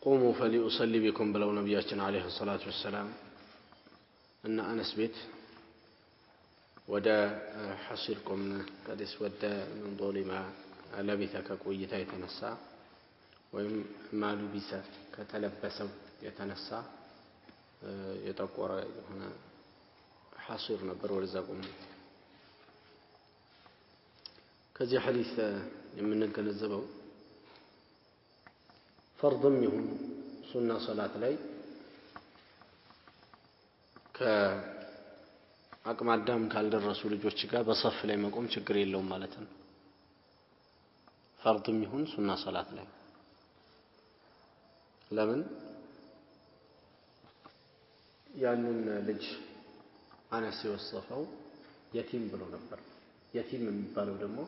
قوموا فليصلي بكم بلو نبياتنا عليه الصلاة والسلام أن أنس بيت ودا حصيركم قدس ودا من ظلم لبثك قويتا يتنسى وما لبث كتلبسوا يتنسى يتقور هنا حصير نبر ورزاقهم كذي حديث من نقل الزبو فرض يهم سنة صلاة لي كأقم الدم قال الرسول جوشكا بصف لي مقوم شكري اللهم مالتنا فرض يهم سنة صلاة لي لمن ያንን ልጅ አነስ የወሰፈው የቲም ብሎ ነበር የቲም የሚባለው ደግሞ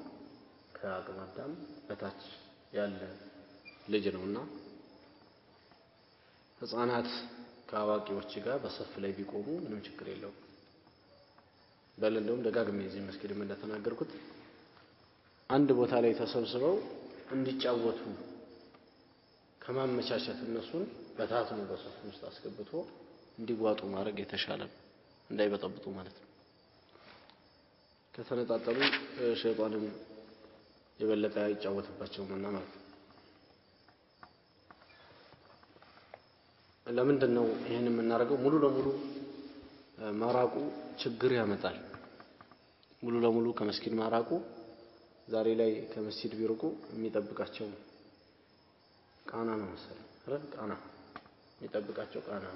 ከአቅመ አዳም በታች ያለ ልጅ ነውና ህፃናት ከአዋቂዎች ጋር በሰፍ ላይ ቢቆሙ ምንም ችግር የለውም በለንደውም ደጋግሜ እዚህ መስጊድም እንደተናገርኩት አንድ ቦታ ላይ ተሰብስበው እንዲጫወቱ ከማመቻቸት እነሱን በታትኑ በሰፍ ውስጥ አስገብቶ እንዲዋጡ ማድረግ የተሻለ እንዳይበጠብጡ ማለት ነው ከተነጣጠሉ ሸይጣንም የበለጠ ያጫወትባቸውና ማለት ነው ለምንድን ነው ይሄን የምናደርገው ሙሉ ለሙሉ ማራቁ ችግር ያመጣል ሙሉ ለሙሉ ከመስጊድ ማራቁ ዛሬ ላይ ከመስጊድ ቢርቁ የሚጠብቃቸው ቃና ነው መሰለኝ አይደል ቃና የሚጠብቃቸው ቃና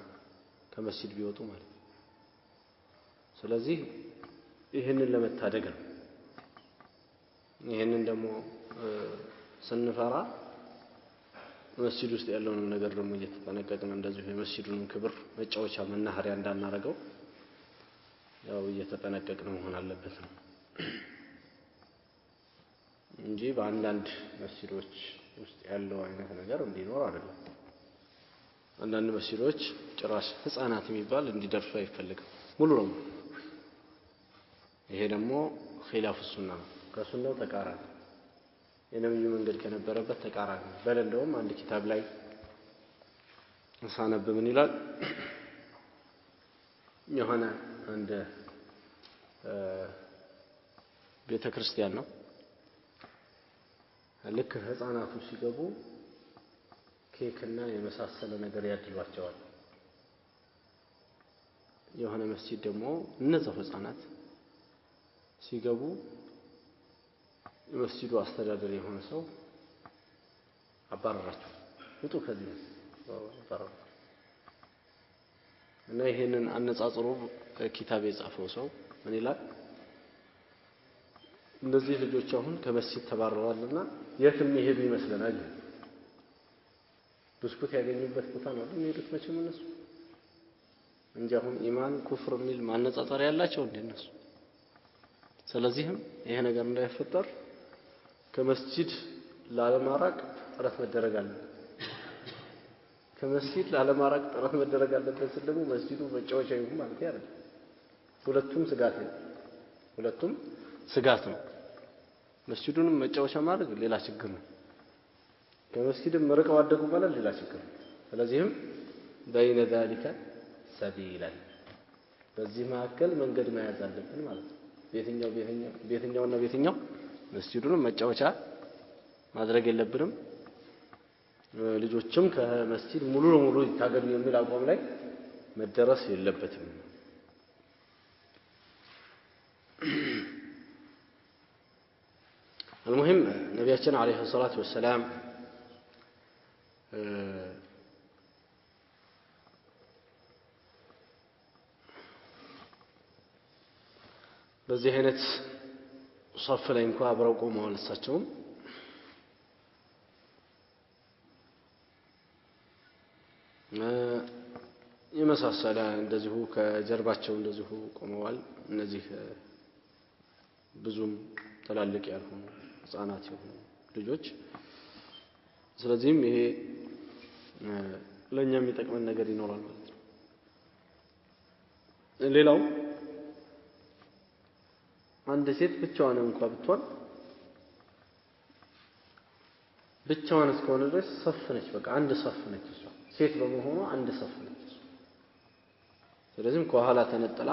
ከመስጊድ ቢወጡ ማለት ስለዚህ ይሄንን ለመታደግ ነው ይሄንን ደግሞ ስንፈራ መስጊድ ውስጥ ያለውን ነገር ደግሞ እየተጠነቀቅን እንደዚህ የመስጊዱን ክብር መጫወቻ መናኸሪያ እንዳናረገው ያው እየተጠነቀቅን መሆን አለበት ነው እንጂ በአንዳንድ መስጊዶች ውስጥ ያለው አይነት ነገር እንዲኖር አይደለም አንዳንድ መስጊዶች ጭራሽ ህፃናት የሚባል እንዲደርሱ አይፈልግም ሙሉ ነው ይሄ ደግሞ ኺላፍ ሱና ነው ከሱናው ተቃራኒ የነብዩ መንገድ ከነበረበት ተቃራኒ በለንደውም አንድ ኪታብ ላይ ሳነብ ምን ይላል የሆነ አንድ ቤተክርስቲያን ነው ልክ ህፃናቱ ሲገቡ ኬክና የመሳሰለ ነገር ያድሏቸዋል የሆነ መስጊድ ደግሞ እነዛው ህፃናት ሲገቡ የመስጊዱ አስተዳዳሪ የሆነ ሰው አባረራቸው ውጡ ከዚህ አባረሩ እና ይሄንን አነጻጽሮ ኪታብ የጻፈው ሰው ምን ይላል እነዚህ ልጆች አሁን ከመስጊድ ተባረዋልና የትም ይሄዱ ይመስለናል ብስኩት ያገኙበት ቦታ ነው የሚሄዱት መቼም እነሱ እንጂ አሁን ኢማን ኩፍር የሚል ማነጻጸር ያላቸው እንደነሱ ስለዚህም ይሄ ነገር እንዳይፈጠር ከመስጊድ ላለማራቅ ጥረት መደረግ አለበት ከመስጊድ ላለማራቅ ጥረት መደረግ አለበት ደግሞ መስጊዱ መጫወቻ ይሁን ማለት አይደለም ሁለቱም ስጋት ነው መስጊዱንም መጫወቻ ማድረግ ሌላ ችግር ነው ከመስጊድም መርቀው አደጉ ማለት ሌላ ችግር ስለዚህም በይነ ذلك سبيلا በዚህ መካከል መንገድ መያዝ አለብን ማለት ነው ቤተኛውና መስጊዱንም መጫወቻ ማድረግ የለብንም ልጆችም ከመስጊድ ሙሉ ለሙሉ ይታገዱ የሚል አቋም ላይ መደረስ የለበትም المهم ነብያችን አለይሂ ሰላቱ ወሰለም በዚህ አይነት ሶፍ ላይ እንኳን አብረው ቆመዋል እሳቸውም የመሳሰለ እንደዚሁ ከጀርባቸው እንደዚሁ ቆመዋል እነዚህ ብዙም ተላልቅ ያልሆኑ ህፃናት የሆኑ ልጆች ስለዚህም ይሄ ለኛ የሚጠቅመን ነገር ይኖራል ማለት ነው ሌላው አንድ ሴት ብቻዋን እንኳን ብትሆን ብቻዋን እስከሆነ ድረስ ሰፍ ነች። በቃ አንድ ሰፍ ነች እሷ ሴት በመሆኗ አንድ ሰፍ ነች እሷ። ስለዚህ ከኋላ ተነጥላ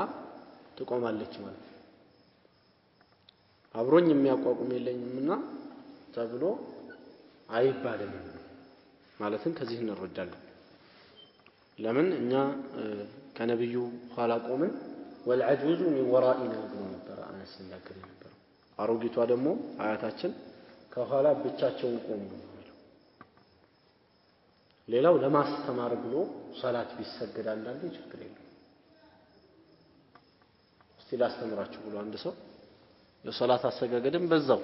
ትቆማለች ማለት ነው። አብሮኝ የሚያቋቁም የለኝምና ተብሎ አይባልም ማለትን ከዚህ እንረዳለን። ለምን እኛ ከነብዩ ኋላ ቆምን ወልዐጁዙ ሚን ወራኢና ብሎ ነበር አነስ ሲናገር ነበር። አሮጊቷ ደግሞ አያታችን ከኋላ ብቻቸውን ቆሙ። ሌላው ለማስተማር ብሎ ሶላት ቢሰገድ አንዳንዴ ችግር የለም። እስቲ ላስተምራችሁ ብሎ አንድ ሰው የሶላት አሰጋገድን በዛው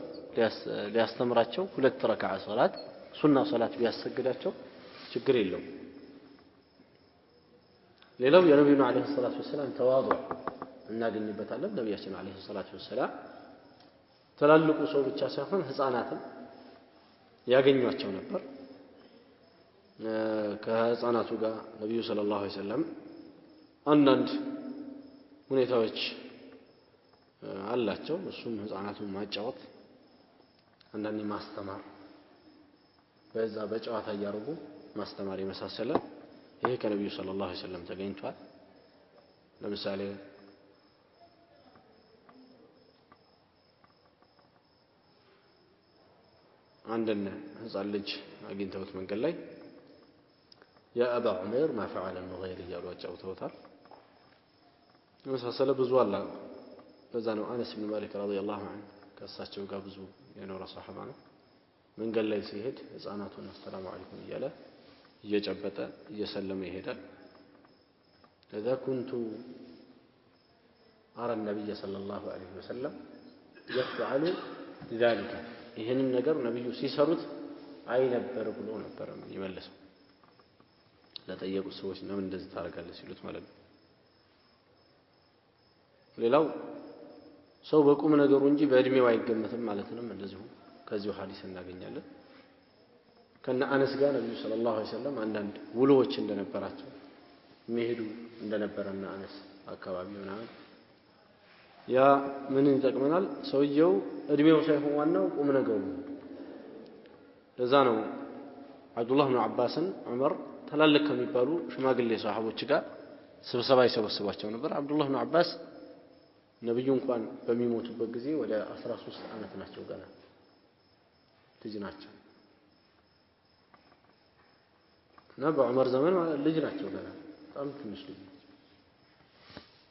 ሊያስተምራቸው 2 ረክዓ ሶላት ሱና ሶላት ቢያሰግዳቸው ችግር የለውም። ሌላው የነብዩ አለይሂ ሰላቱ ወሰለም ተዋዱዕ እናገኝበታለን። ነብያችን አለይሂ ሰላቱ ወሰለም ተላልቁ ሰው ብቻ ሳይሆን ህፃናትም ያገኟቸው ነበር። ከህፃናቱ ጋር ነብዩ ሰለላሁ ዐለይሂ ወሰለም አንዳንድ ሁኔታዎች አላቸው። እሱም ህፃናቱን ማጫወት አንዳንዴ ማስተማር በዛ በጨዋታ እያደረጉ ማስተማር የመሳሰለ ይሄ ከነብዩ ሰለላሁ ዐለይሂ ወሰለም ተገኝቷል። ለምሳሌ አንድን ህፃን ልጅ አግኝተውት መንገድ ላይ ያ አባ ዑመይር ማ ፈዐለ ኑገይር እያሉ አጫውተውታል። የመሳሰለ ብዙ አለ። በዛ ነው አነስ ብን ማሊክ ረዲየላሁ ዐንሁ ከእሳቸው ጋር ብዙ የኖረ ሰሐባ ነው። መንገድ ላይ ሲሄድ ህፃናቱን አሰላሙ አለይኩም እያለ እየጨበጠ እየሰለመ ይሄዳል። ለዛ ኩንቱ አራ ነብይ ሰለላሁ ዐለይሂ ወሰለም يفعل ذلك ይሄንን ነገር ነብዩ ሲሰሩት አይ ነበር ብሎ ነበር ይመልሰው። ለጠየቁት ሰዎች ነው እንደዚህ ታረጋለህ ሲሉት ማለት ነው። ሌላው ሰው በቁም ነገሩ እንጂ በእድሜው አይገመትም ማለትንም እንደዚሁ ከዚሁ ሐዲስ እናገኛለን። ከነ አነስ ጋር ነብዩ ሰለላሁ ዐለይሂ ወሰለም አንዳንድ ውሎች እንደነበራቸው መሄዱ እንደነበረና አነስ አካባቢ ምናምን ያ ምን ይጠቅመናል? ሰውየው እድሜው ሳይሆን ዋናው ቁም ነገሩ። ለዛ ነው አብዱላህ ብን አባስን ዑመር ተላልቅ ከሚባሉ ሽማግሌ ሰሃቦች ጋር ስብሰባ ይሰበስባቸው ነበር። አብዱላህ ብን አባስ ነብዩ እንኳን በሚሞቱበት ጊዜ ወደ 13 ዓመት ናቸው ገና ልጅ ናቸው። እና በዑመር ዘመን ልጅ ናቸው ገና በጣም ትንሽ ልጅ ናቸው።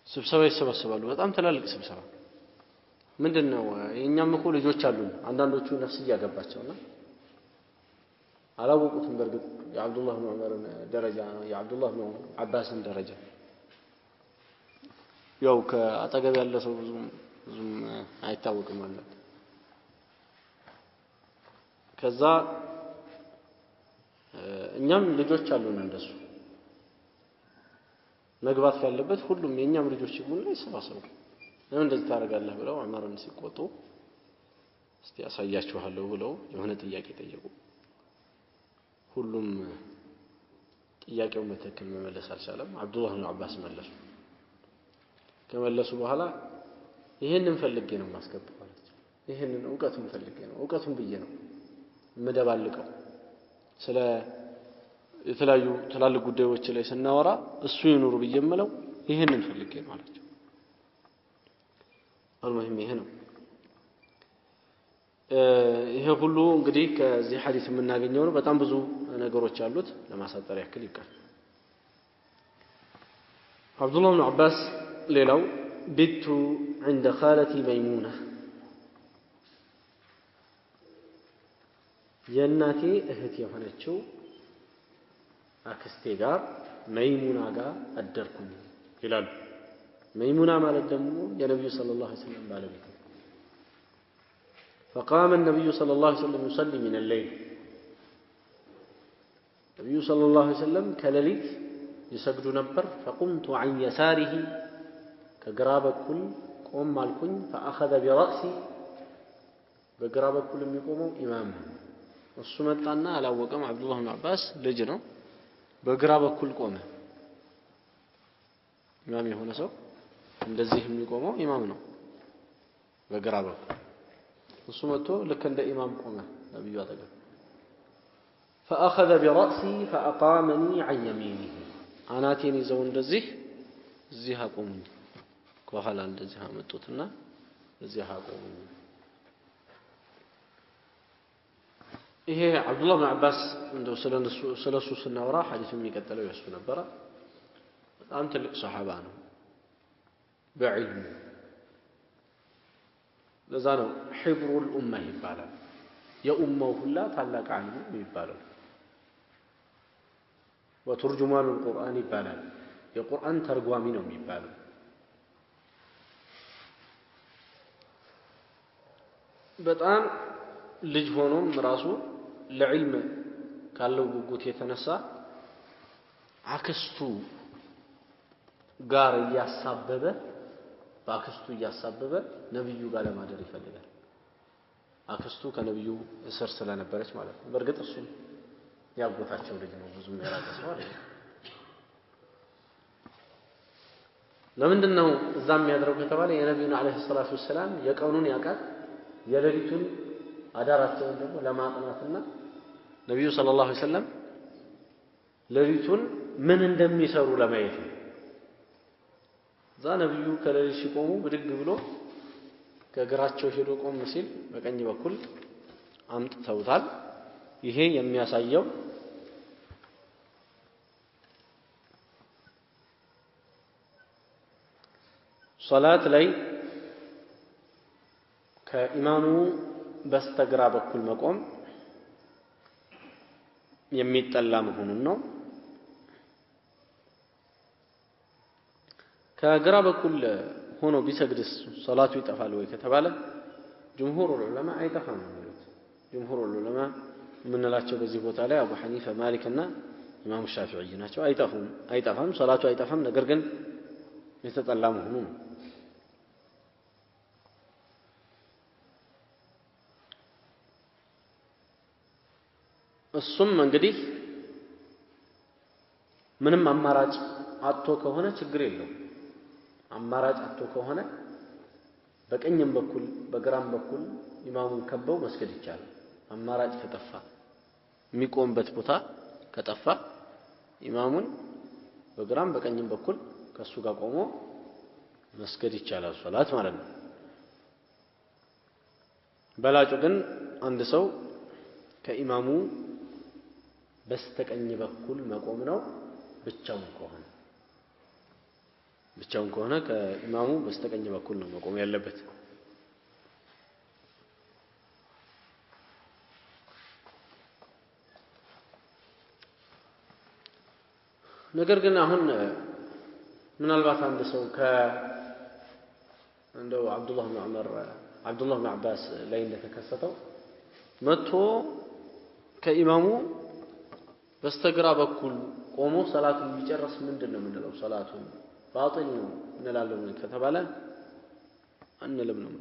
ስብሰባ ይሰበስባሉ። በጣም ተላልቅ ስብሰባ ምንድነው? የኛም እኮ ልጆች አሉን አንዳንዶቹ ነፍስ እያገባቸውና አላወቁትም። በርግጥ የአብዱላህ ብን ዑመርን ደረጃ የአብዱላህ ብን አባስን ደረጃ ያው ከአጠገብ ያለ ሰው ብዙም አይታወቅም ማለት። ከዛ እኛም ልጆች አሉን እንደሱ መግባት ካለበት ሁሉም የኛም ልጆች ይሁንና ይሰባሰቡ። ለምን እንደዚህ ታደርጋለህ ብለው ዑመርን ሲቆጡ እስቲ ያሳያችኋለሁ ብለው የሆነ ጥያቄ ጠየቁ። ሁሉም ጥያቄውን በትክክል መመለስ አልቻለም። አብዱላህ ብን አባስ መለሱ። ከመለሱ በኋላ ይሄንን ፈልጌ ነው ማስገባው ማለት ነው። ይሄንን ዕውቀቱን ፈልጌ ነው ዕውቀቱን ብዬ ነው መደባልቀው ስለ የተለያዩ ትላልቅ ጉዳዮች ላይ ስናወራ እሱ ይኑር ብዬ የምለው ይሄንን ፈልጌ ነው አላቸው። አልሙሂም ይሄ ነው። ይሄ ሁሉ እንግዲህ ከዚህ ሐዲስ የምናገኘው ነው። በጣም ብዙ ነገሮች አሉት። ለማሳጠር ያክል ይቀር አብዱላህ ብን አባስ ሌላው ቢቱ عند خالتي ميمونة የእናቴ እህት የሆነችው አክስቴ ጋር መይሙና ጋር አደርኩኝ ይላሉ። መይሙና ማለት ደግሞ የነብዩ ሰለላሁ ዐለይሂ ወሰለም ባለቤት። فقام النبي صلى الله عليه وسلم يصلي من الليل النبي صلى الله عليه وسلم كلليت يسجد نبر فقمت عن يساره كقرابة كل قوم مالكن فأخذ برأسي بقرابة كل يقوموا إمام السمتنا على وقام عبد الله بن عباس لجنه بقرابة كل قومه إمامي هنا سو እንደዚህ የሚቆመው ኢማም ነው በግራ በኩል እሱ መጥቶ ልክ እንደ ኢማም ቆመ ነብዩ አጠገብ فأخذ برأسي فأقامني عن يمينه አናቴን ይዘው እንደዚህ እዚህ አቆሙኝ ከኋላ እንደዚህ አመጡትና እዚህ አቆሙኝ ይሄ አብዱላህ ኢብኑ አባስ እንደው ስለሱ ስናወራ ሐዲሱ የሚቀጥለው የሱ ነበር በጣም ትልቅ ሱሐባ ነው በዕልም ለዛ ነው ሒብሩል ኡማ ይባላል የኡማው ሁላ ታላቅ ዓሊም ይባላል ወተርጁማኑል ቁርአን ይባላል የቁርአን ተርጓሚ ነው የሚባለው በጣም ልጅ ሆኖም ራሱ ለዕልም ካለው ጉጉት የተነሳ አክስቱ ጋር እያሳበበ በአክስቱ እያሳበበ ነብዩ ጋር ለማደር ይፈልጋል አክስቱ ከነብዩ እስር ስለነበረች ማለት ነው በርግጥ እሱ ያጎታቸው ልጅ ነው ብዙም ያራቀ ሰው አይደለም ለምንድነው እዛም ያደረገው ከተባለ የነብዩን አለይሂ ሰላቱ ወሰለም የቀኑን ያቃል የሌሊቱን አዳራቸውን ደግሞ ለማጥናትና ነብዩ ሰለላሁ ዐለይሂ ወሰለም ሌሊቱን ምን እንደሚሰሩ ለማየት ነው ዛ ነብዩ ከሌሊት ሲቆሙ ብድግ ብሎ ከግራቸው ሄዶ ቆም ሲል በቀኝ በኩል አምጥተውታል ይሄ የሚያሳየው ሶላት ላይ ከኢማሙ በስተግራ በኩል መቆም የሚጠላ መሆኑን ነው ከግራ በኩል ሆኖ ቢሰግድስ ሶላቱ ይጠፋል ወይ ከተባለ ጅምሁር ዑለማ አይጠፋም ማለት ጅምሁር ዑለማ ምንላቸው በዚህ ቦታ ላይ አቡ ሐኒፈ ማሊክ እና ኢማሙ ሻፊዒ ናቸው አይጠፋም ሶላቱ አይጠፋም ነገር ግን የተጠላ መሆኑ ነው እሱም እንግዲህ ምንም አማራጭ አጥቶ ከሆነ ችግር የለውም አማራጭ አጥቶ ከሆነ በቀኝም በኩል በግራም በኩል ኢማሙን ከበው መስገድ ይቻላል አማራጭ ከጠፋ የሚቆምበት ቦታ ከጠፋ ኢማሙን በግራም በቀኝም በኩል ከሱ ጋር ቆሞ መስገድ ይቻላል ሶላት ማለት ነው በላጩ ግን አንድ ሰው ከኢማሙ በስተቀኝ በኩል መቆም ነው ብቻውን ከሆነ ከኢማሙ በስተቀኝ በኩል ነው መቆም ያለበት ነገር ግን አሁን ምናልባት አንድ ሰው እንደው አብዱላህ ኢብኑ አባስ ላይ እንደተከሰተው መጥቶ ከኢማሙ በስተግራ በኩል ቆሞ ሰላቱን ቢጨርስ ምንድነው የምንለው ሰላቱን ባጢል ነው እንላለን ከተባለ አንልም ነው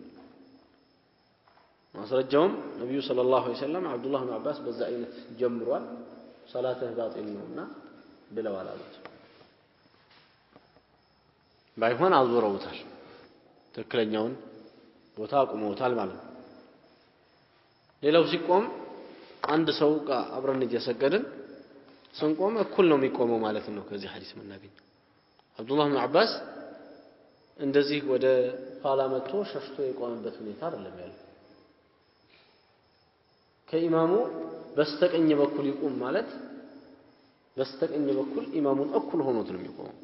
ማስረጃውም ነብዩ ሰለላሁ ዐለይሂ ወሰለም አብዱላህ ኢብኑ አባስ በዛ አይነት ጀምሯል ሰላትህ ባጢል ነውና ብለዋል አሉት ባይሆን አዙረውታል ትክክለኛውን ቦታ አቁመውታል ማለት ነው ሌላው ሲቆም አንድ ሰው ጋር አብረን እየሰገድን ስንቆም እኩል ነው የሚቆመው ማለት ነው ከዚህ ሐዲስ የምናገኝ አብዱላህ ኢብኑ አባስ እንደዚህ ወደ ኋላ መጥቶ ሸሽቶ የቆመበት ሁኔታ አይደለም ያለው ከኢማሙ በስተቀኝ በኩል ይቆም ማለት በስተቀኝ በኩል ኢማሙን እኩል ሆኖት ነው የሚቆመው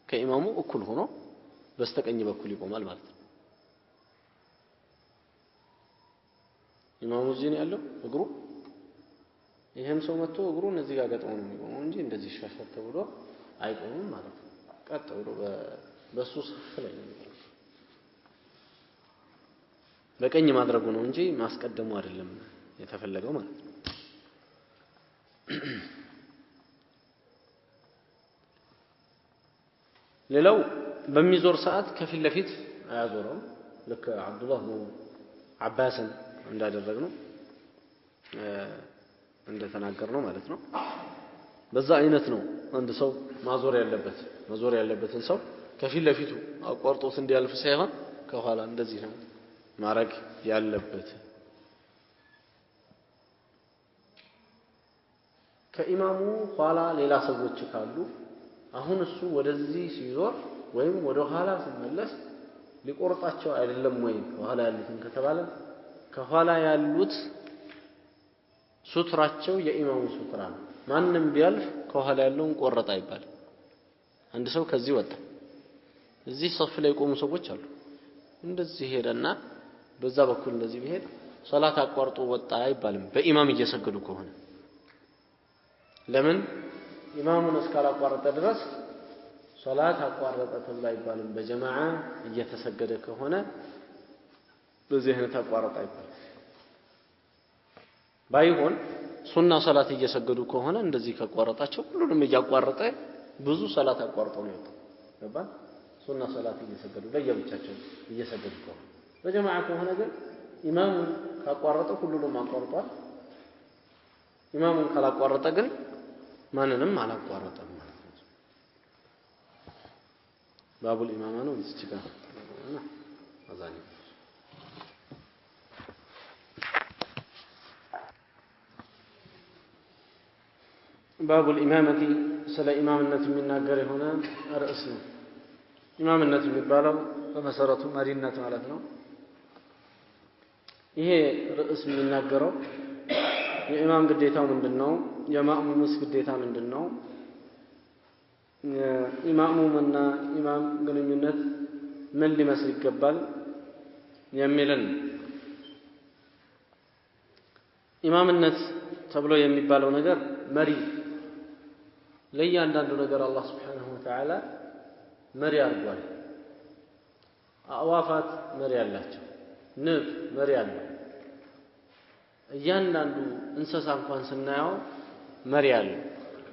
ከኢማሙ እኩል ሆኖ በስተቀኝ በኩል ይቆማል ማለት ነው ኢማሙ እዚህ ነው ያለው እግሩ ይሄም ሰው መጥቶ እግሩን እዚህ ጋር ገጥሞ ነው የሚቆመው እንጂ እንደዚህ ሻሻት ተብሎ አይቆምም ማለት ነው ቀጥ ብሎ በሱ ሰፍ ላይ ነው በቀኝ ማድረጉ ነው እንጂ ማስቀደሙ አይደለም የተፈለገው ማለት ነው ሌላው በሚዞር ሰዓት ከፊት ለፊት አያዞረውም ልክ አብዱላህ ኢብኑ አባስን እንዳደረግነው እንደተናገርነው ማለት ነው በዛ አይነት ነው አንድ ሰው ማዞር ያለበትን ሰው ከፊት ለፊቱ አቋርጦት እንዲያልፍ ሳይሆን ከኋላ እንደዚህ ነው ማረግ ያለበት ከኢማሙ ኋላ ሌላ ሰዎች ካሉ አሁን እሱ ወደዚህ ሲዞር ወይም ወደ ኋላ ሲመለስ ሊቆርጣቸው አይደለም ወይ ከኋላ ያሉትን ከተባለ ከኋላ ያሉት ሱትራቸው የኢማሙ ሱትራ ነው። ማንም ቢያልፍ ከኋላ ያለውን ቆረጣ ይባል። አንድ ሰው ከዚህ ወጣ እዚህ ሶፍ ላይ ቆሙ ሰዎች አሉ እንደዚህ ሄደና በዛ በኩል እንደዚህ ቢሄድ ሶላት አቋርጦ ወጣ አይባልም በኢማም እየሰገዱ ከሆነ። ለምን ኢማሙን እስካላቋረጠ ድረስ ሶላት አቋረጠ ተብሎ አይባልም። በጀማዓ እየተሰገደ ከሆነ በዚህ አይነት አቋረጠ አይባልም። ባይሆን ሱና ሶላት እየሰገዱ ከሆነ እንደዚህ ከቋረጣቸው ሁሉንም እያቋረጠ ብዙ ሶላት አቋርጠው ነው የወጣው። ገባን? ሱና ሶላት እየሰገዱ ለየብቻቸው እየሰገዱ ከሆነ በጀማዓ ከሆነ ግን ኢማሙ ካቋረጠ ሁሉንም አቋርጧል። ኢማሙን ካላቋረጠ ግን ማንንም አላቋረጠም ማለት ነው። ባቡል ኢማማ ነው እዚህ ጋር አዛኝ ባቡል ኢማመቲ ስለ ኢማምነት የሚናገር የሆነ ርዕስ ነው። ኢማምነት የሚባለው በመሰረቱ መሪነት ማለት ነው። ይሄ ርዕስ የሚናገረው የኢማም ግዴታው ምንድነው? የማእሙምስ ግዴታ ምንድነው? ኢማሙምና ኢማም ግንኙነት ምን ሊመስል ይገባል የሚልን ኢማምነት ተብሎ የሚባለው ነገር መሪ ለእያንዳንዱ ነገር አላህ Subhanahu Wa Ta'ala መሪ አድርጓል። አዕዋፋት መሪ አላቸው። ንብ መሪ አለው። እያንዳንዱ እንስሳ እንኳን ስናየው መሪ አለው።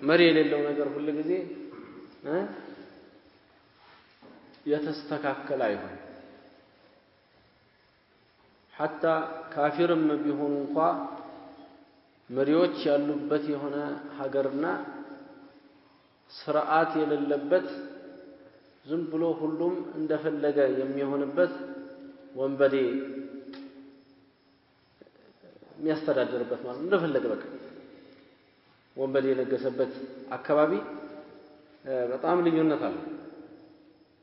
መሪ የሌለው ነገር ሁሉ ጊዜ የተስተካከለ አይሆንም። ሐታ ካፊርም ቢሆኑ እንኳን መሪዎች ያሉበት የሆነ ሀገርና ስርዓት የሌለበት ዝም ብሎ ሁሉም እንደፈለገ የሚሆንበት ወንበዴ የሚያስተዳድርበት ማለት እንደፈለገ በቃ ወንበዴ የነገሰበት አካባቢ በጣም ልዩነት አለ።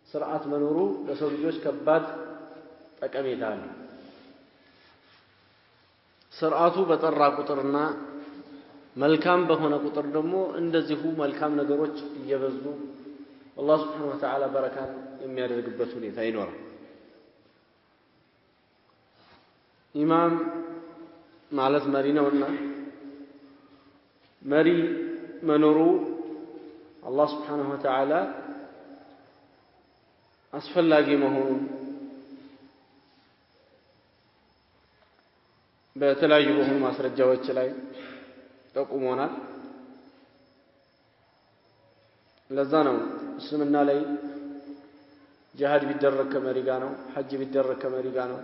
ስርዓት መኖሩ ለሰው ልጆች ከባድ ጠቀሜታ አለው። ስርዓቱ በጠራ ቁጥርና መልካም በሆነ ቁጥር ደግሞ እንደዚሁ መልካም ነገሮች እየበዙ አላህ Subhanahu Wa Ta'ala በረካን የሚያደርግበት ሁኔታ ይኖራል። ኢማም ማለት መሪ ነውና መሪ መኖሩ አላህ Subhanahu Wa Ta'ala አስፈላጊ መሆኑን በተለያዩ በሆኑ ማስረጃዎች ላይ ጠቁሞናል። ለዛ ነው እስልምና ላይ ጂሃድ ቢደረግ ከመሪ ጋር ነው፣ ሐጅ ቢደረግ ከመሪ ጋር ነው፣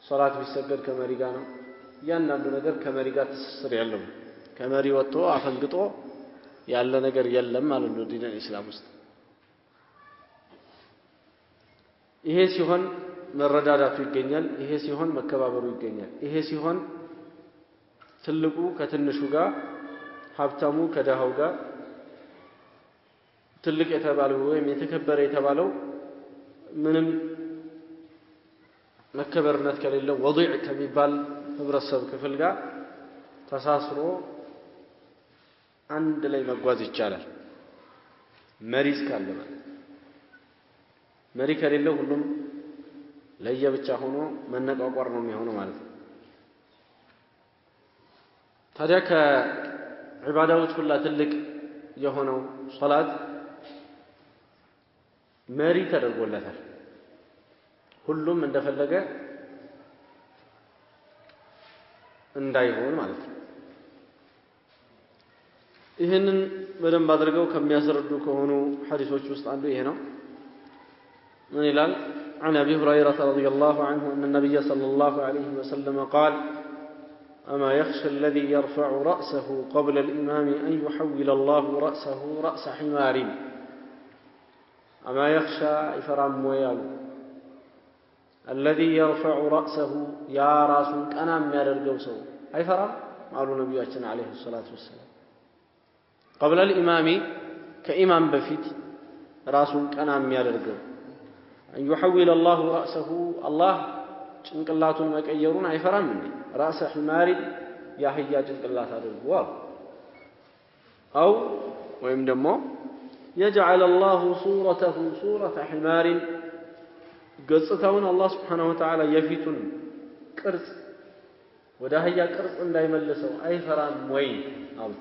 ሶላት ቢሰገድ ከመሪ ጋር ነው። ያንዳንዱ ነገር ከመሪ ጋር ትስስር ያለው ከመሪ ወጥቶ አፈንግጦ ያለ ነገር የለም ማለት ነው ዲን እስላም ውስጥ። ይሄ ሲሆን መረዳዳቱ ይገኛል። ይሄ ሲሆን መከባበሩ ይገኛል። ይሄ ሲሆን ትልቁ ከትንሹ ጋር ሀብታሙ ከደሃው ጋር ትልቅ የተባለው ወይም የተከበረ የተባለው ምንም መከበርነት ከሌለው ወዲዕ ከሚባል ህብረተሰብ ክፍል ጋር ተሳስሮ አንድ ላይ መጓዝ ይቻላል። መሪ እስካለ መሪ ከሌለው ሁሉም ለየብቻ ሆኖ መነቋቋር ነው የሚሆነው ማለት ነው። ታዲያ ከዒባዳዎች ሁሉ ትልቅ የሆነው ሶላት መሪ ተደርጎለታል። ሁሉም እንደፈለገ እንዳይሆን ማለት ነው። ይህንን በደንብ አድርገው ከሚያስረዱ ከሆኑ ሐዲሶች ውስጥ አንዱ ይሄ ነው። ምን ይላል? عن أبي هريرة رضي الله عنه أن النبي صلى الله عليه وسلم قال أما يخشى الذي يرفع رأسه قبل الإمام أن يحول الله رأسه رأس حمار أما يخشى إفرام ويال الذي يرفع رأسه يا راس أنا من يرجوسه أي فرام قالوا نبينا عليه الصلاة والسلام قبل الإمام كإمام بفيت راس كان عم يرجع أن يحول الله رأسه الله ጭንቅላቱ መቀየሩን አይፈራም እንዴ ራስ حمار ያህያ ጭንቅላት አድርጓል أو ወይም ደግሞ يجعل الله صورته صورة حمار ገጽታውን الله سبحانه وتعالى የፊቱን ቅርጽ ወደ አህያ ቅርጽ እንዳይመልሰው አይፈራም ወይ አሉ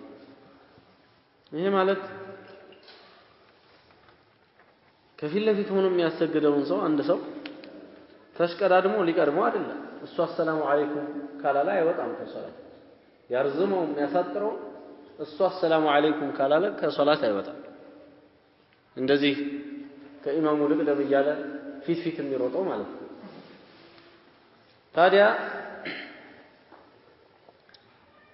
ይሄ ማለት ከፊት ለፊት ሆኖ የሚያሰግደውን ሰው አንድ ሰው ተሽቀዳድሞ ሊቀርበው አይደለም እሱ አሰላሙ አለይኩም ካላላ አይወጣም ከሶላት ያርዝመው የሚያሳጥረው እሱ አሰላሙ አለይኩም ካላላ ከሶላት አይወጣም እንደዚህ ከኢማሙ ልቅደም እያለ ፊት የሚሮጠው ማለት ነው ታዲያ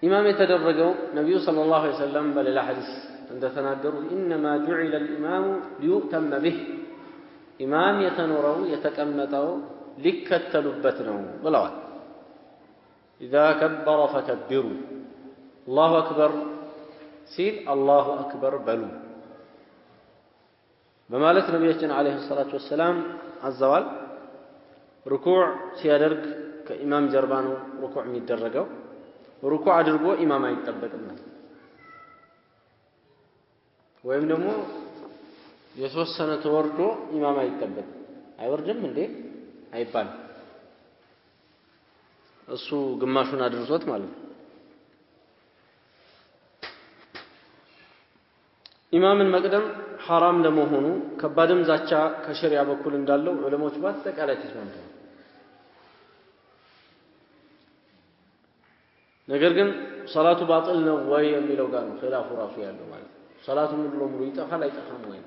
ኢማም የተደረገው ነብዩ ሰለላሁ ዐለይሂ ወሰለም በሌላ ሐዲስ እንደተናገሩ انما جعل الامام ليؤتم به ኢማም የተኖረው የተቀመጠው ሊከተሉበት ነው ብለዋል اذا كبر فكبروا الله اكبر ሲል الله اكبر በሉ በማለት ነብያችን አለይሂ ሰላቱ ወሰለም አዘዋል ሩኩዕ ሲያደርግ ከኢማም ጀርባ ነው ሩኩዕ የሚደረገው ሩኩዕ አድርጎ ኢማም አይጠበቅም ወይም ደግሞ የተወሰነ ተወርዶ ኢማም አይጠበቅም አይወርድም እንዴ አይባል እሱ ግማሹን አድርሶት ማለት ነው ኢማምን መቅደም ሐራም ለመሆኑ ከባድም ዛቻ ከሸሪዓ በኩል እንዳለው ዑለሞች በአጠቃላይ ተስማምተዋል ነገር ግን ሶላቱ ባጢል ነው ወይ የሚለው ጋር ነው ኺላፉ ራሱ ያለው ማለት ሶላቱ ሙሉ ለሙሉ ይጠፋል አይጠፋም ወይ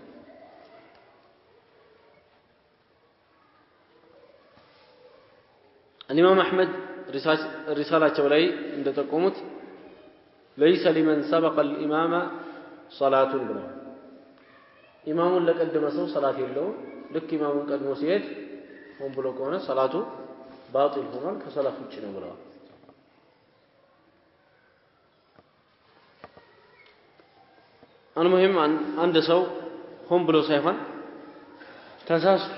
الإمام أحمد رسالة ላይ እንደተቆሙት ليس لمن سبق الإمام صلاة ብለዋል ኢማሙን ለቀደመ ሰው ሶላት የለውም ልክ ኢማሙን ቀድሞ ሲሄድ ሆን ብሎ ከሆነ ሶላቱ ባጢል ሆኗል ከሶላት ውጪ ነው ብለዋል المهم አንድ ሰው ሆን ብሎ ሳይሆን ተሳስቶ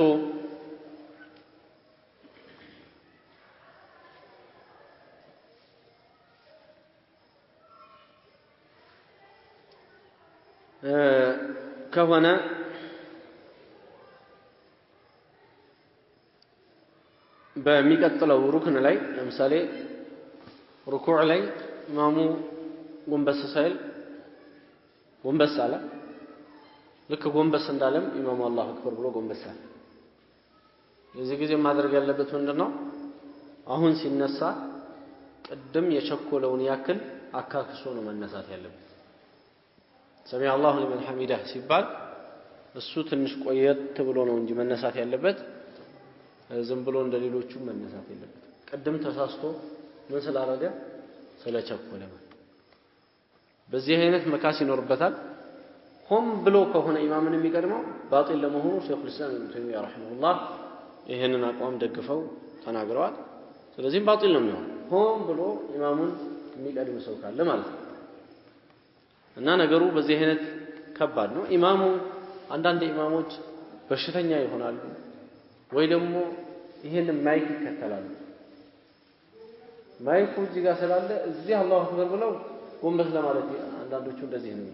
ከሆነ በሚቀጥለው ሩክን ላይ ለምሳሌ ሩኩዕ ላይ ኢማሙ ጎንበስ ሳይል ጎንበስ አለ ልክ ጎንበስ እንዳለም ኢማሙ አላሁ አክበር ብሎ ጎንበስ አለ የዚህ ጊዜ ማድረግ ያለበት ምንድነው አሁን ሲነሳ ቅድም የቸኮለውን ያክል አካክሶ ነው መነሳት ያለበት ሰሚ አላሁ ሊመን ሐሚዳ ሲባል እሱ ትንሽ ቆየት ብሎ ነው እንጂ መነሳት ያለበት ዝም ብሎ እንደሌሎቹ መነሳት የለበት ቅድም ተሳስቶ ምን ስላረገ ስለቸኮለ በዚህ አይነት መካስ ይኖርበታል ሆም ብሎ ከሆነ ኢማምን የሚቀድመው ባጢል ለመሆኑ ሼኹል ኢስላም ኢብኑ ተይሚያ ረሂመሁላህ ይሄንን አቋም ደግፈው ተናግረዋል ስለዚህ ባጢል ነው የሚሆነው ሆም ብሎ ኢማሙን የሚቀድም ሰው ካለ ማለት ነው እና ነገሩ በዚህ አይነት ከባድ ነው ኢማሙ አንዳንድ ኢማሞች በሽተኛ ይሆናሉ ወይ ደግሞ ይሄንን ማይክ ይከተላሉ ማይኩ እዚህ ጋር ስላለ እዚህ አላሁ አክበር ብለው ጎንበስ ለማለት አንዳንዶቹ እንደዚህ ነው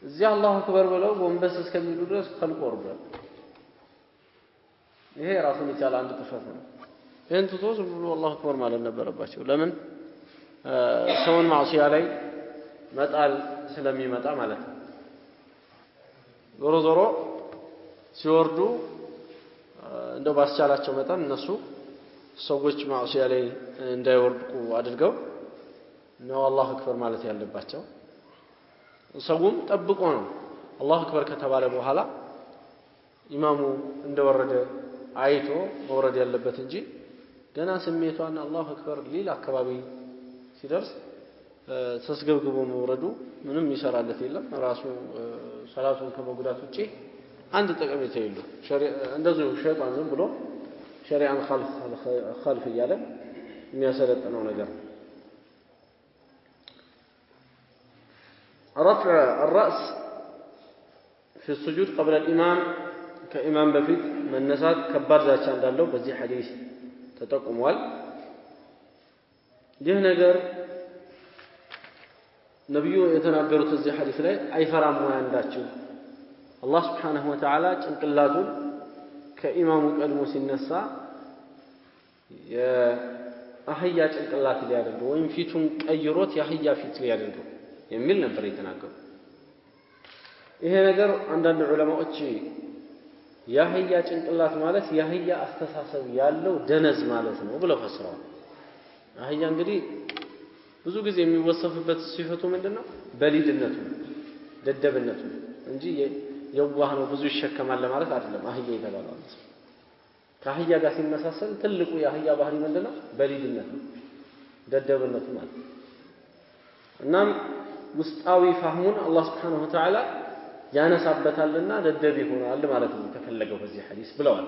እዚህ አላሁ አክበር ብለው ጎንበስ እስከሚሉ ድረስ ከልቆርበል ይሄ ራሱን የቻለ አንድ ጥፋት ነው ይሄን ትቶ ዝም ብሎ አላሁ አክበር ማለት ነበረባቸው ለምን ሰውን ማዕሲያ ላይ መጣል ስለሚመጣ ማለት ነው ዞሮ ሲወርዱ እንደው ባስቻላቸው መጠን እነሱ ሰዎች ማዕሲያ ላይ እንዳይወርዱ አድርገው ነው አላሁ አክበር ማለት ያለባቸው ሰውም ጠብቆ ነው አላሁ አክበር ከተባለ በኋላ ኢማሙ እንደወረደ አይቶ መውረድ ያለበት እንጂ ገና ስሜቷን አላሁ አክበር ሊል አካባቢ ሲደርስ ተስገብግቦ መውረዱ ምንም ይሰራለት የለም ራሱ ሰላቱን ከመጉዳት ውጪ አንድ ጠቀሜታ የለውም እንደዚሁ ሸይጣን ዝም ብሎ ሸሪዓን ኻልፍ እያለ የሚያሰለጥነው ነገር رفع الرأس في السجود قبل الإمام كإمام بفيت من نسات كبار ذات شاندالو بزي حديث تتقم وال له نجر نبيو يتناقروا تزي حديث لي أي فرام وينداتشو الله سبحانه وتعالى انقلاتو كإمام الموس النساء يا أحيا انقلات اللي يدرجو وين فيتم أيروت يا أحيا فيت اللي يدرجو يميل نبر يتناقروا ይሄ ነገር አንዳንድ ዑለማዎች ያህያ ጭንቅላት ማለት ያህያ አስተሳሰብ ያለው ደነዝ ማለት ነው ብለው ፈስረዋል። ያህያ እንግዲህ ብዙ ጊዜ የሚወሰፍበት ሲፈቱ ምንድነው? በሊድነቱ ደደብነቱ እንጂ የዋህ ነው ብዙ ይሸከማል ለማለት አይደለም። አህያ የተባለው ማለት ከአህያ ጋር ሲመሳሰል ትልቁ ያህያ ባህሪ ምንድነው? በሊድነቱ ደደብነቱ ማለት እናም ውስጣዊ ፋህሙን አላህ Subhanahu Wa Ta'ala ያነሳበታልና ደደብ ይሆናል ማለት ነው ተፈለገው በዚህ ሐዲስ ብለዋል።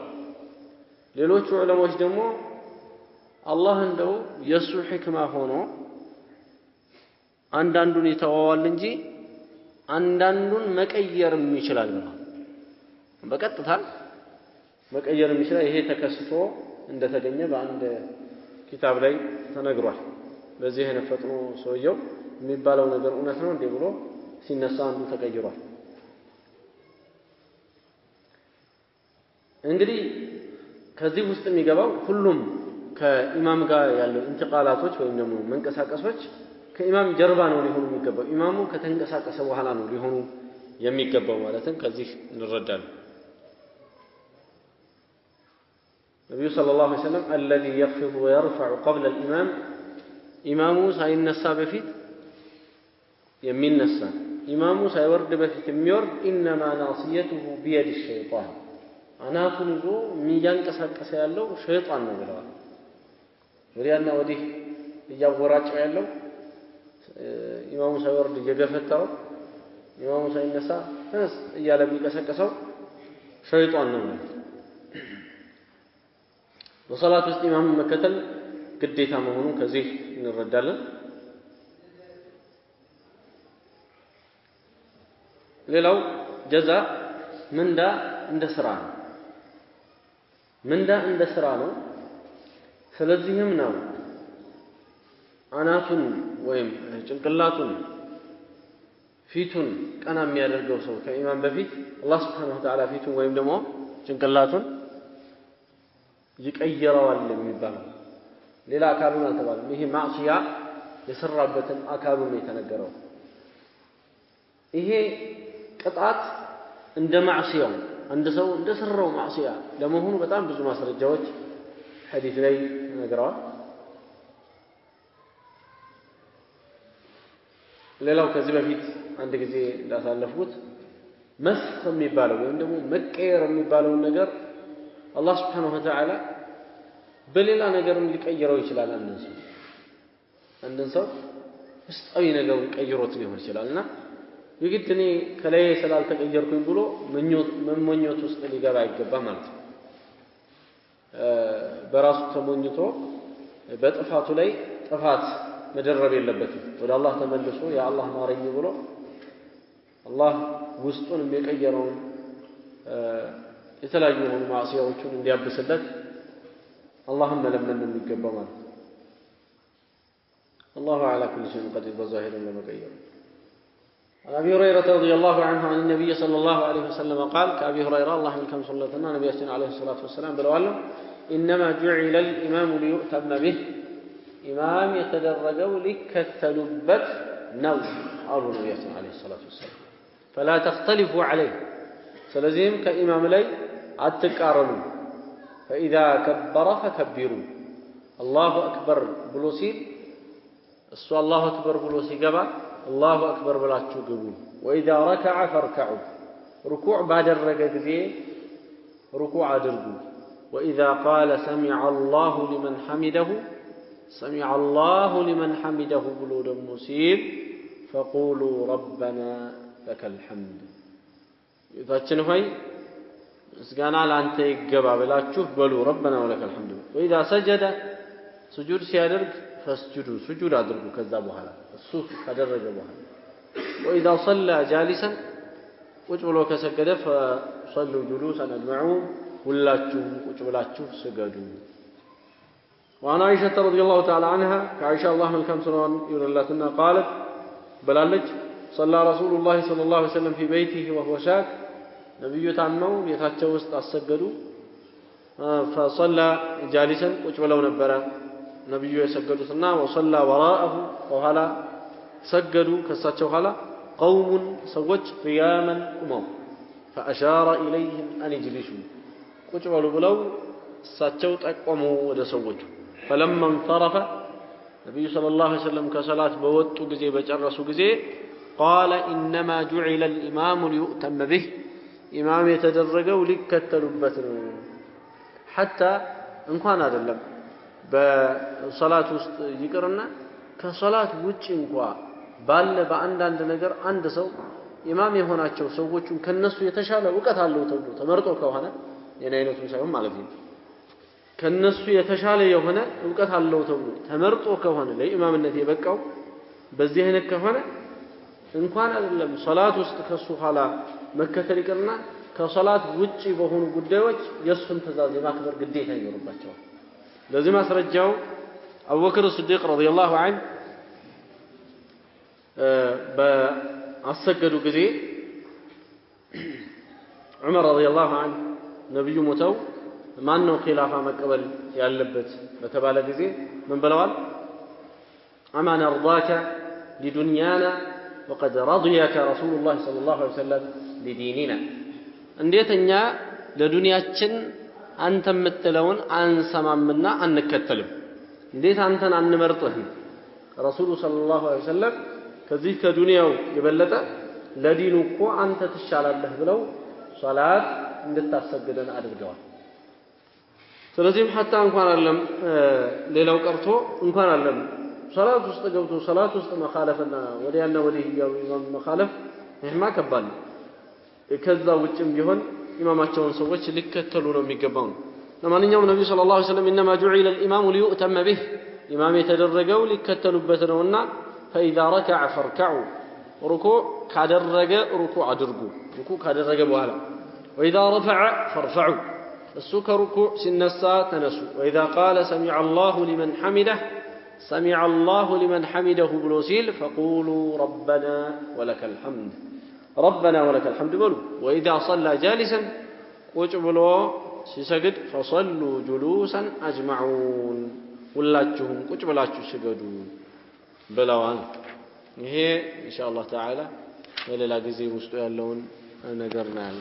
ሌሎች ዑለሞች ደግሞ አላህ እንደው የሱ ህክማ ሆኖ አንዳንዱን ይተዋዋል እንጂ አንዳንዱን መቀየርም ይችላል ነው በቀጥታ መቀየርም ይችላል። ይሄ ተከስቶ እንደተገኘ በአንድ ኪታብ ላይ ተነግሯል። በዚህ የነፈጥኖ ሰውየው የሚባለው ነገር እውነት ነው እንዴ ብሎ ሲነሳ አንዱ ተቀይሯል። እንግዲህ ከዚህ ውስጥ የሚገባው ሁሉም ከኢማም ጋር ያለው እንተቃላቶች ወይም ደግሞ መንቀሳቀሶች ከኢማም ጀርባ ነው ሊሆኑ የሚገባው ኢማሙ ከተንቀሳቀሰ በኋላ ነው ሊሆኑ የሚገባው ማለትም ከዚህ እንረዳለን። ነብዩ ሰለላሁ ዐለይሂ ወሰለም الذي يخفض ويرفع قبل الإمام ኢማሙ ሳይነሳ በፊት የሚነሳ ኢማሙ ሳይወርድ በፊት የሚወርድ انما ناصيته بيد الشيطان አናቱን ይዞ የሚያንቀሳቀስ ያለው ሸይጣን ነው ብለዋል። ወዲያና ወዲህ እያወራጨ ያለው ኢማሙ ሳይወርድ እየገፈታው ኢማሙ ሳይነሳ ተነስ እያለ የሚቀሰቀሰው ሸይጣን ነው። በሶላት ውስጥ ኢማሙን መከተል ግዴታ መሆኑን ከዚህ እንረዳለን። ሌላው ጀዛ ምንዳ እንደ ስራ ነው። ምንዳ እንደ ስራ ነው። ስለዚህም ነው አናቱን ወይም ጭንቅላቱን ፊቱን ቀና የሚያደርገው ሰው ከኢማም በፊት አላህ Subhanahu Wa Ta'ala ፊቱን ወይም ደግሞ ጭንቅላቱን ይቀየረዋል የሚባለው ሌላ አካሉን አልተባለም። ይሄ ማዕሲያ የሰራበትን አካሉን የተነገረው ይሄ ቅጣት እንደ ማዕሲያው አንድ ሰው እንደሰራው ማዕሲያ ለመሆኑ በጣም ብዙ ማስረጃዎች ሐዲስ ላይ ተነግረዋል። ሌላው ከዚህ በፊት አንድ ጊዜ እንዳሳለፍኩት መስኽ የሚባለው ወይም ደግሞ መቀየር የሚባለው ነገር አላህ Subhanahu Wa Ta'ala በሌላ ነገርም ሊቀይረው ይችላል። አንድን ሰው ውስጣዊ ነገሩን ቀይሮት ሊሆን ይችላልና የግድ እኔ ከላይ ስላልተቀየርኩኝ ብሎ መሞኞት ውስጥ ሊገባ አይገባም ማለት ነው። በራሱ ተሞኝቶ በጥፋቱ ላይ ጥፋት መደረብ የለበትም። ወደ አላህ ተመልሶ ያ አላህ ማረኝ ብሎ አላህ ውስጡን የሚቀየረውን የተለያዩ የሆኑ ማዕሲያዎችን እንዲያብስለት አላህን መለመን የሚገባው ማለት ነው። الله على كل شيء قدير بظاهر ومغير. عن أبي هريرة رضي الله عنه عن النبي صلى الله عليه وسلم قال كأبي هريرة الله كم صلى الله عليه وسلم عليه الصلاة والسلام بالوالم إنما جعل الإمام ليؤتم به إمام يتدرجوا لكتلبت نوم قالوا النبي عليه الصلاة والسلام فلا تختلفوا عليه فلزم كإمام لي أتكارموا فإذا كبر فكبروا الله أكبر بلوسي السؤال الله أكبر بلوسي قبع الله أكبر بلا تشوقوا وإذا ركع فاركعوا ركوع بعد الركعة ذي ركوع درجوا وإذا قال سمع الله لمن حمده سمع الله لمن حمده بلود المسيب فقولوا ربنا لك الحمد إذا تشنفي اسقانا لأنت يقبع بلا تشوف بلو ربنا ولك الحمد وإذا سجد سجود سيادرك فاسجدوا سجود أدركوا كذابوا هلا الصوف أدرجوا هلا وإذا صلى جالسا وجبلو كسجد فصلوا جلوسا أجمعون ሁላችሁ ቁጭ ብላችሁ ስገዱ وعن عائشة رضي الله تعالى عنها كعائشة الله ملكم سنوان يقولنا قالت بلالج صلى رسول الله صلى الله عليه وسلم في بيته وهو شاك نبي تعمو يتاتشو وسط السجدوا فصلى جالسا ቁጭ ብለው ነበረ ነብዩ የሰገዱትና وصلى وراءه وኋላ ሰገዱ ከሳቸው ኋላ قوم ሰዎች قياما قموا فأشار إليهم أن يجلسوا ቁጭ በሉ ብለው እሳቸው ጠቆሙ ወደ ሰዎቹ فلما انصرف النبي صلى الله عليه وسلم كصلاه በወጡ ጊዜ በጨረሱ ጊዜ قال انما جعل الامام ليؤتم به ኢማም የተደረገው ሊከተሉበት ነው حتى እንኳን አይደለም በሶላት ውስጥ ይቅርና ከሶላት ውጪ እንኳን ባለ በአንዳንድ ነገር አንድ ሰው ኢማም የሆናቸው ሰዎችን ከነሱ የተሻለ ዕውቀት አለው ተብሎ ተመርጦ ከሆነ የናይነቱ ሳይሆን ማለት ነው ከነሱ የተሻለ የሆነ ዕውቀት አለው ተብሎ ተመርጦ ከሆነ ለኢማምነት የበቃው በዚህ አይነት ከሆነ እንኳን አይደለም ሶላት ውስጥ ከሱ ኋላ መከተል ይቅርና ከሶላት ውጪ በሆኑ ጉዳዮች የሱን ትእዛዝ የማክበር ግዴታ ይኖርባቸዋል ለዚህ ማስረጃው አቡበክር ሲዲቅ ረዲየላሁ ዐንሁ በአሰገዱ ጊዜ ዑመር ረዲየላሁ ዐንሁ ነብዩ ሞተው ማን ነው ኺላፋ መቀበል ያለበት በተባለ ጊዜ ምን ብለዋል አማ ነርዳከ لدنيانا وقد رضيك رسول الله صلى الله عليه وسلم لديننا እንዴተኛ ለዱንያችን አንተ የምትለውን አንሰማምና አንከተልም እንዴት አንተን አንመርጥህም ረሱሉ ሰለላሁ ዐለይሂ ወሰለም ከዚህ ከዱንያው የበለጠ ለዲኑ እኮ አንተ ትሻላለህ ብለው ሶላት እንድታሰግደን አድርገዋል ስለዚህም حتى እንኳን አይደለም ሌላው ቀርቶ እንኳን አይደለም ሶላት ውስጥ ገብቶ ሶላት ውስጥ መኻለፍና ወዲያና ወዲህ ያው ኢማም መኻለፍ ይህማ ከባድ ነው ከዛ ውጭም ቢሆን ኢማማቸውን ሰዎች ሊከተሉ ነው የሚገባው ለማንኛውም ነብዩ ሰለላሁ ዐለይሂ ወሰለም انما جعل الامام ليؤتم به ኢማም የተደረገው ሊከተሉበት ነውና فاذا ركع فاركعوا ركوع ካደረገ ركوع አድርጉ ركوع ካደረገ በኋላ واذا رفع فارفعوا እሱ ከሩኩዕ ሲነሳ ተነሱ واذا قال سمع الله لمن حمده سمع الله لمن حمده ብሎ ሲል فقولوا ربنا ولك الحمد ربنا ولك الحمد بلو واذا صلى جالسا ቁጭ ብሎ ሲሰግድ فصلوا جلوسا اجمعون ሁላችሁም ቁጭ ብላችሁ ስገዱ ብለዋል ይሄ ኢንሻአላህ ተዓላ በሌላ ጊዜ ውስጥ ያለውን ነገር ነው